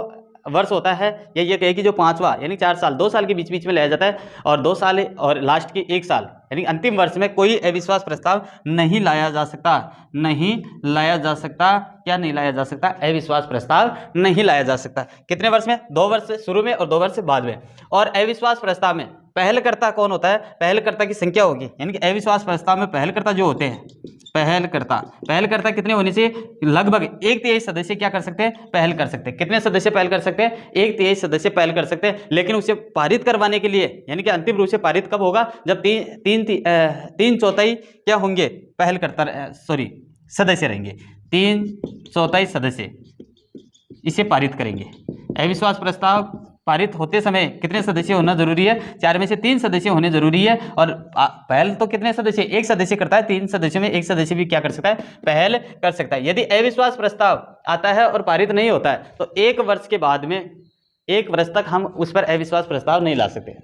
वर्ष होता है या ये कहे कि जो 5वां यानी 4 साल, 2 साल के बीच में लाया जाता है, और 2 साल और लास्ट की 1 साल यानी अंतिम वर्ष में कोई अविश्वास प्रस्ताव नहीं लाया जा सकता। क्या नहीं लाया जा सकता? अविश्वास प्रस्ताव नहीं लाया जा सकता। कितने वर्ष में? 2 वर्ष शुरू में और 2 वर्ष बाद में। और अविश्वास प्रस्ताव में पहलकर्ता कौन होता है? पहलकर्ता की संख्या होगी, यानी कि अविश्वास प्रस्ताव में पहलकर्ता जो होते हैं, पहलकर्ता कितने होने से? लगभग 1/3 सदस्य क्या कर सकते हैं? पहल कर सकते हैं। कितने सदस्य पहल कर सकते हैं? 1/3 सदस्य पहल कर सकते हैं। लेकिन उसे पारित करवाने के लिए यानी कि अंतिम रूप से पारित कब होगा? जब 3/4 क्या होंगे? सदस्य रहेंगे। 3/4 सदस्य इसे पारित करेंगे। अविश्वास प्रस्ताव पारित होते समय कितने सदस्य होना जरूरी है? 4 में से 3 सदस्य होने जरूरी है। और पहल तो कितने सदस्य? 1 सदस्य करता है। 3 सदस्यों में 1 सदस्य भी क्या कर सकता है? पहल कर सकता है। यदि अविश्वास प्रस्ताव आता है और पारित नहीं होता है तो 1 वर्ष के बाद में 1 वर्ष तक हम उस पर अविश्वास प्रस्ताव नहीं ला सकते।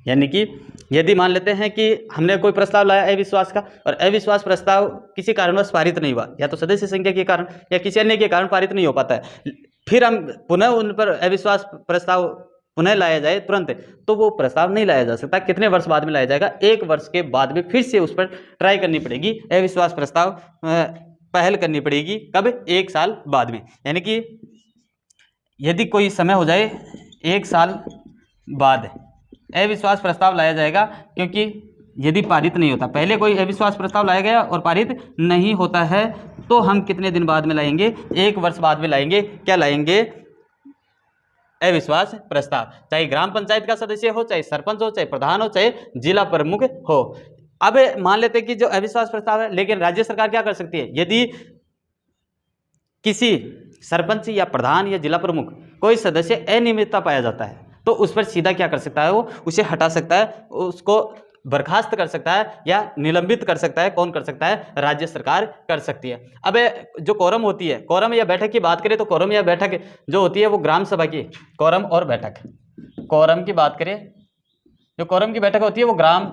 यानी कि यदि मान लेते हैं कि हमने कोई प्रस्ताव लाया अविश्वास का और अविश्वास प्रस्ताव किसी कारणवश पारित नहीं हुआ, या तो सदस्य संख्या के कारण या किसी अन्य के कारण पारित नहीं हो पाता है, फिर हम पुनः उन पर अविश्वास प्रस्ताव पुनः लाया जाए तुरंत, तो वो प्रस्ताव नहीं लाया जा सकता। कितने वर्ष बाद में लाया जाएगा? 1 वर्ष के बाद में फिर से उस पर ट्राई करनी पड़ेगी, अविश्वास प्रस्ताव पहल करनी पड़ेगी। कब? 1 साल बाद में। यानी कि यदि कोई समय हो जाए 1 साल बाद अविश्वास प्रस्ताव लाया जाएगा, क्योंकि यदि पारित नहीं होता, पहले कोई अविश्वास प्रस्ताव लाया गया और पारित नहीं होता है तो हम कितने दिन बाद में लाएंगे? 1 वर्ष बाद में लाएंगे। क्या लाएंगे? अविश्वास प्रस्ताव, चाहे ग्राम पंचायत का सदस्य हो, चाहे सरपंच हो, चाहे प्रधान हो, चाहे जिला प्रमुख हो। अब मान लेते हैं कि जो अविश्वास प्रस्ताव है, लेकिन राज्य सरकार क्या कर सकती है, यदि किसी सरपंच या प्रधान या जिला प्रमुख कोई सदस्य अनियमितता पाया जाता है तो उस पर सीधा क्या कर सकता है, वो उसे हटा सकता है, उसको बर्खास्त कर सकता है या निलंबित कर सकता है। कौन कर सकता है, राज्य सरकार कर सकती है। अब जो कोरम होती है, कोरम या बैठक की बात करें तो कोरम या बैठक जो होती है वो ग्राम सभा की, कोरम और बैठक, कोरम की बात करें, जो कोरम की बैठक होती है वो ग्राम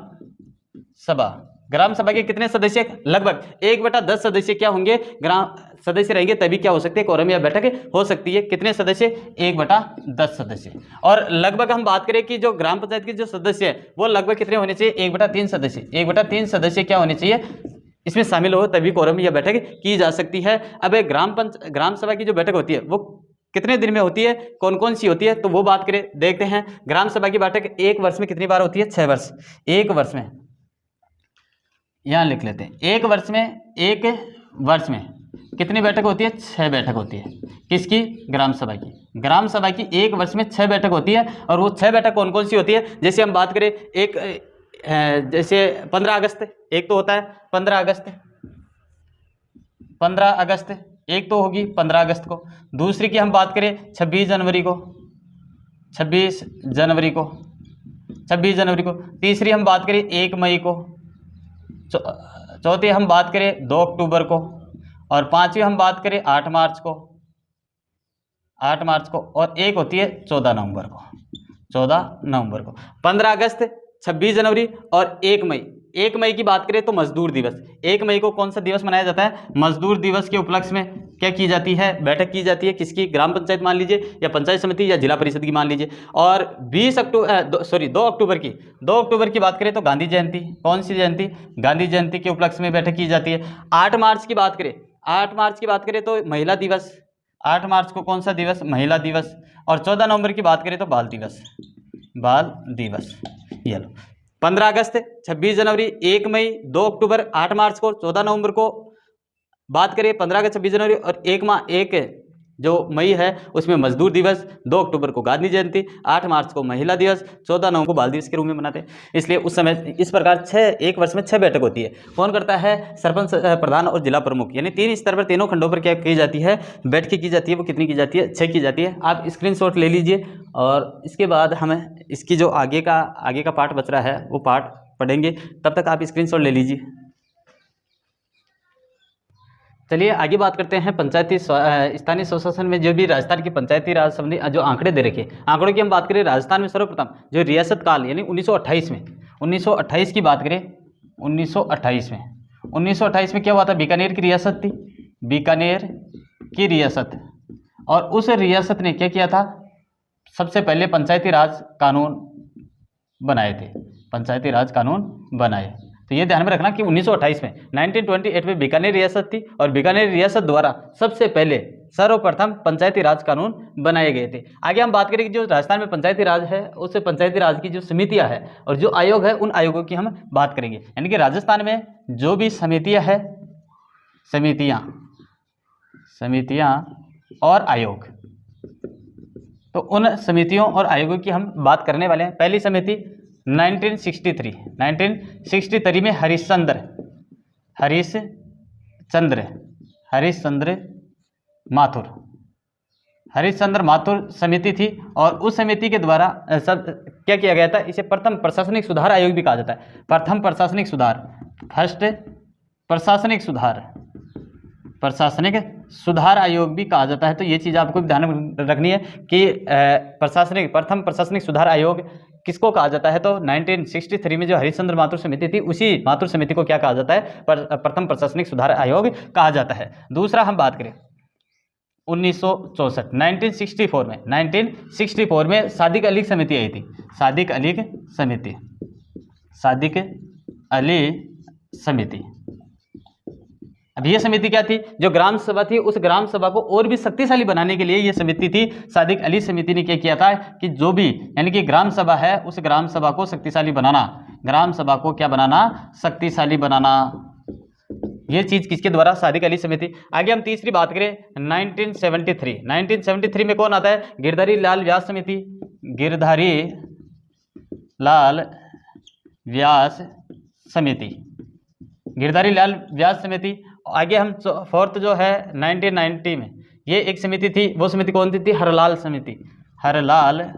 सभा के कितने सदस्य, लगभग 1/10 सदस्य क्या होंगे, ग्राम सदस्य रहेंगे, तभी क्या हो सकते हैं, कोरम या बैठक हो सकती है। कितने सदस्य, 1/10 सदस्य। और लगभग हम बात करें कि जो ग्राम पंचायत के जो सदस्य है वो लगभग कितने होने चाहिए, 1/3 सदस्य, 1/3 सदस्य क्या होने चाहिए, इसमें शामिल हो तभी कोरम या बैठक की जा सकती है। अब ग्राम सभा की जो बैठक होती है वो कितने दिन में होती है, कौन कौन सी होती है, तो वो बात करें, देखते हैं। ग्राम सभा की बैठक एक वर्ष में कितनी बार होती है, 6 वर्ष। एक वर्ष में, यहाँ लिख लेते हैं, एक वर्ष में कितनी बैठक होती है, 6 बैठक होती है। किसकी, ग्राम सभा की। ग्राम सभा की एक वर्ष में 6 बैठक होती है। और वो 6 बैठक कौन कौन सी होती है, जैसे हम बात करें, एक जैसे 15 अगस्त, एक तो होता है 15 अगस्त, एक तो होगी 15 अगस्त को। दूसरी की हम बात करें 26 जनवरी को। तीसरी हम बात करें 1 मई को। चौथी हम बात करें 2 अक्टूबर को। और पांचवी हम बात करें 8 मार्च को। और एक होती है 14 नवंबर को। 15 अगस्त, 26 जनवरी और 1 मई। 1 मई की बात करें तो मजदूर दिवस। 1 मई को कौन सा दिवस मनाया जाता है, मजदूर दिवस के उपलक्ष्य में क्या की जाती है, बैठक की जाती है। किसकी, ग्राम पंचायत मान लीजिए, या पंचायत समिति या जिला परिषद की मान लीजिए। और 2 अक्टूबर की बात करें तो गांधी जयंती। कौन सी जयंती, गांधी जयंती के उपलक्ष्य में बैठक की जाती है। 8 मार्च की बात करें तो महिला दिवस। 8 मार्च को कौन सा दिवस, महिला दिवस। और 14 नवंबर की बात करें तो बाल दिवस। ये लो, 15 अगस्त, 26 जनवरी, 1 मई, 2 अक्टूबर, 8 मार्च को, 14 नवंबर को बात करें, 15 अगस्त, 26 जनवरी और 1 जो मई है उसमें मजदूर दिवस, 2 अक्टूबर को गांधी जयंती, 8 मार्च को महिला दिवस, 14 नवंबर को बाल दिवस के रूप में मनाते हैं। इसलिए उस समय इस प्रकार एक वर्ष में 6 बैठक होती है। कौन करता है, सरपंच, प्रधान और जिला प्रमुख, यानी 3 स्तर पर, तीनों खंडों पर क्या की जाती है, बैठकें की जाती है। वो कितनी की जाती है, 6 की जाती है। आप स्क्रीनशॉट ले लीजिए और इसके बाद हमें इसकी जो आगे का पार्ट बच रहा है वो पार्ट पढ़ेंगे, तब तक आप स्क्रीनशॉट ले लीजिए। चलिए आगे बात करते हैं पंचायती स्थानीय स्वशासन में जो भी राजस्थान की पंचायती राज संबंधी जो आंकड़े दे रखे, आंकड़ों की हम बात करें, राजस्थान में सर्वप्रथम जो रियासत काल यानी 1928 की बात करें, 1928 में क्या हुआ था, बीकानेर की रियासत थी, बीकानेर की रियासत। और उस रियासत ने क्या किया था, सबसे पहले पंचायती राज कानून बनाए। तो ये ध्यान में रखना कि 1928 में 1928 में बीकानेर रियासत थी और बीकानेर रियासत द्वारा सबसे पहले सर्वप्रथम पंचायती राज कानून बनाए गए थे। आगे हम बात करें कि जो राजस्थान में पंचायती राज है, उस पंचायती राज की जो समितियां हैं और जो आयोग है, उन आयोगों की हम बात करेंगे। यानी कि राजस्थान में जो भी समितियां हैं, समितियां और आयोग, तो उन समितियों और आयोगों की हम बात करने वाले हैं। पहली समिति 1963 में हरिश्चंद्र माथुर समिति थी। और उस समिति के द्वारा सब क्या किया गया था, इसे प्रथम प्रशासनिक सुधार आयोग भी कहा जाता है। प्रथम प्रशासनिक सुधार आयोग भी कहा जाता है। तो ये चीज़ आपको ध्यान में रखनी है कि प्रथम प्रशासनिक सुधार आयोग किसको कहा जाता है। तो 1963 में जो हरिश्चंद्र माथुर समिति थी, उसी माथुर समिति को क्या कहा जाता है, प्रथम प्रशासनिक सुधार आयोग कहा जाता है। दूसरा हम बात करें 1964 में सादिक अली समिति आई थी। सादिक अली समिति। अब ये समिति क्या थी, जो ग्राम सभा थी, उस ग्राम सभा को और भी शक्तिशाली बनाने के लिए ये समिति थी। सादिक अली समिति ने क्या किया था कि जो भी यानी कि ग्राम सभा है, उस ग्राम सभा को शक्तिशाली बनाना, ग्राम सभा को क्या बनाना, शक्तिशाली बनाना। ये चीज़ किसके द्वारा? सादिक अली समिति। आगे हम तीसरी बात करें 1973 में कौन आता है? गिरधारी लाल व्यास समिति। गिरधारी लाल व्यास समिति, गिरधारी लाल व्यास समिति। आगे हम फोर्थ जो है 1990 में ये एक समिति थी, वो समिति कौन सी थी? हरलाल समिति, हरलाल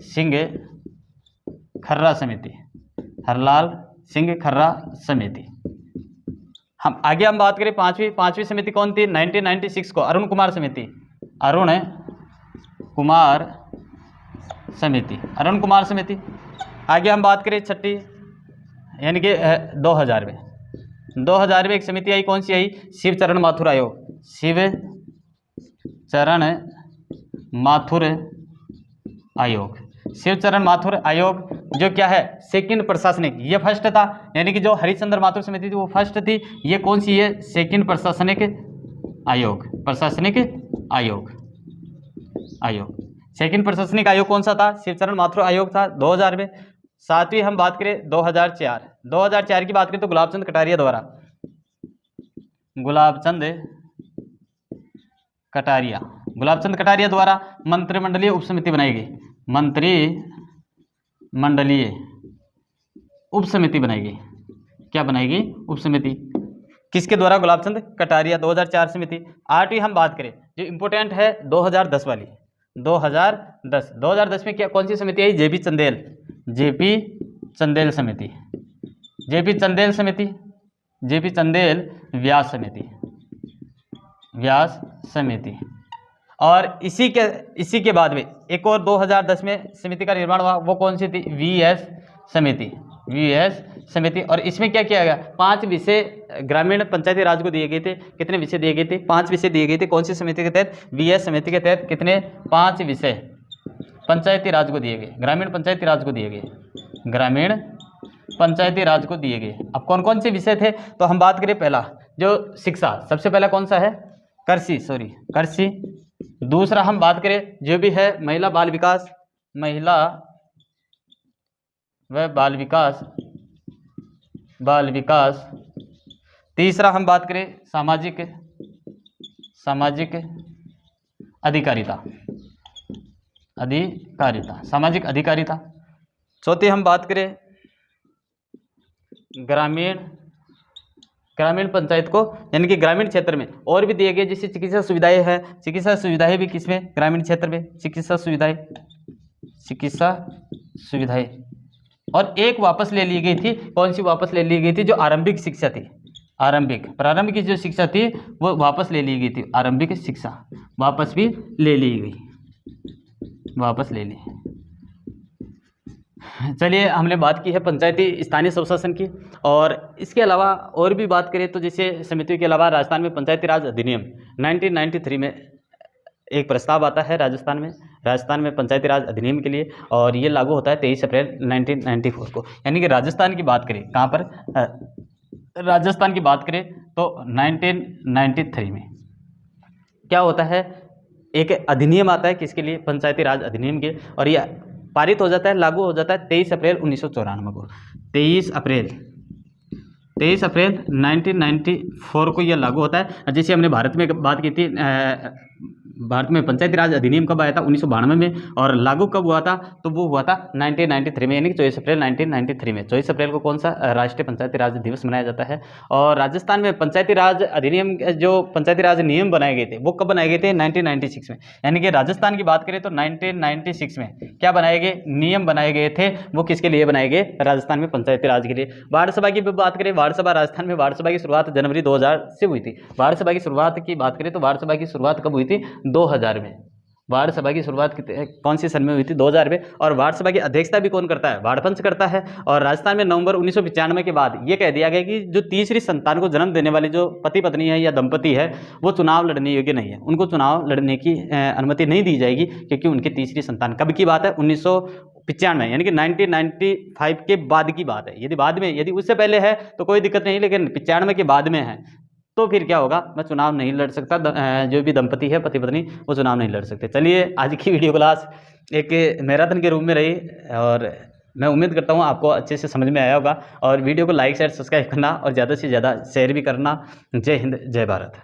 सिंह खर्रा समिति, हरलाल सिंह खर्रा समिति। हम आगे हम बात करें पांचवी समिति कौन थी? 1996 को अरुण कुमार समिति, अरुण कुमार समिति, अरुण कुमार समिति। आगे हम बात करें छठी, यानी कि 2000 में एक समिति आई, कौन सी आई? शिवचरण माथुर आयोग, शिवचरण माथुर आयोग, शिवचरण माथुर आयोग जो क्या है? सेकंड प्रशासनिक। ये फर्स्ट था, यानी कि जो हरिश्चंद्र माथुर समिति थी वो फर्स्ट थी, ये कौन सी है? सेकंड प्रशासनिक आयोग, प्रशासनिक आयोग। सेकंड प्रशासनिक आयोग कौन सा था? शिवचरण माथुर आयोग था 2000 में। सातवीं हम बात करें 2004 की बात करें तो गुलाबचंद कटारिया द्वारा, गुलाबचंद कटारिया द्वारा मंत्रिमंडलीय उपसमिति बनाई गई, मंत्रिमंडलीय उपसमिति बनाई गई। क्या बनाई गई? उपसमिति। किसके द्वारा? गुलाबचंद कटारिया, 2004 समिति। आठवीं हम बात करें जो इम्पोर्टेंट है 2010 वाली, 2010 में क्या कौन सी समिति आई? जेपी चंदेल समिति, जेपी चंदेल व्यास समिति। और इसी के बाद में एक और 2010 में समिति का निर्माण हुआ, वो कौन सी थी? वीएस समिति। और इसमें क्या किया गया? 5 विषय ग्रामीण पंचायती राज को दिए गए थे। कितने विषय दिए गए थे? 5 विषय दिए गए थे। कौन सी समिति के तहत? वीएस समिति के तहत। कितने? 5 विषय पंचायती राज को दिए गए, ग्रामीण पंचायती राज को दिए गए, ग्रामीण पंचायती राज को दिए गए। अब कौन कौन से विषय थे? तो हम बात करें पहला जो शिक्षा, सबसे पहला कौन सा है? कृषि। दूसरा हम बात करें जो भी है महिला बाल विकास। तीसरा हम बात करें सामाजिक सामाजिक अधिकारिता। चौथी हम बात करें ग्रामीण पंचायत को, यानी कि ग्रामीण क्षेत्र में और भी दिए गए जैसे चिकित्सा सुविधाएं भी किसमें? ग्रामीण क्षेत्र में चिकित्सा सुविधाएं। और एक वापस ले ली गई थी, कौन सी वापस ले ली गई थी? जो आरंभिक शिक्षा थी, प्रारंभिक जो शिक्षा थी वो वापस ले ली गई थी। आरंभिक शिक्षा वापस भी ले ली गई, चलिए हमने बात की है पंचायती स्थानीय स्वशासन की। और इसके अलावा और भी बात करें तो जैसे समितियों के अलावा राजस्थान में पंचायती राज अधिनियम 1993 में एक प्रस्ताव आता है राजस्थान में पंचायती राज अधिनियम के लिए, और ये लागू होता है 23 अप्रैल 1994 को। यानी कि राजस्थान की बात करें, कहाँ पर? राजस्थान की बात करें तो 1993 में क्या होता है? एक अधिनियम आता है किसके लिए? पंचायती राज अधिनियम के, और यह पारित हो जाता है, लागू हो जाता है 23 अप्रैल 1994 को। 23 अप्रैल 1994 को यह लागू होता है। जैसे हमने भारत में बात की थी, भारत में पंचायती राज अधिनियम कब आया था? 1992 में। और लागू कब हुआ था? तो वो हुआ था 1993 में, यानी कि 24 अप्रैल 1993 में। 24 अप्रैल को कौन सा? राष्ट्रीय पंचायती राज दिवस मनाया जाता है। और राजस्थान में पंचायती राज अधिनियम, जो पंचायती राज नियम बनाए गए थे वो कब बनाए गए थे? 1996 में। यानी कि राजस्थान की बात करें तो 1996 में क्या बनाए गए? नियम बनाए गए थे। वो किसके लिए बनाए गए? राजस्थान में पंचायती राज के लिए। वार्ड सभा की बात करें, वार्ड सभा राजस्थान में वार्ड सभा की शुरुआत जनवरी 2000 से हुई थी। वार्ड सभा की शुरुआत की बात करें तो वार्ड सभा की शुरुआत कब हुई थी? 2000 में। वार्ड सभा की शुरुआत कौन सी सन में हुई थी? 2000 में। और वार्ड सभा की अध्यक्षता भी कौन करता है? वार्ड पंच करता है। और राजस्थान में नवंबर 1995 के बाद ये कह दिया गया कि जो तीसरी संतान को जन्म देने वाले जो पति पत्नी है या दंपति है वो चुनाव लड़ने योग्य नहीं है, उनको चुनाव लड़ने की अनुमति नहीं दी जाएगी, क्योंकि उनकी तीसरी संतान। कब की बात है? 1995, यानी कि 1995 के बाद की बात है। यदि उससे पहले है तो कोई दिक्कत नहीं, लेकिन 95 के बाद में है तो फिर क्या होगा? मैं चुनाव नहीं लड़ सकता, जो भी दंपति है पति पत्नी वो चुनाव नहीं लड़ सकते। चलिए आज की वीडियो क्लास एक मैराथन के रूप में रही, और मैं उम्मीद करता हूँ आपको अच्छे से समझ में आया होगा, और वीडियो को लाइक शेयर सब्सक्राइब करना और ज़्यादा से ज़्यादा शेयर भी करना। जय हिंद, जय भारत।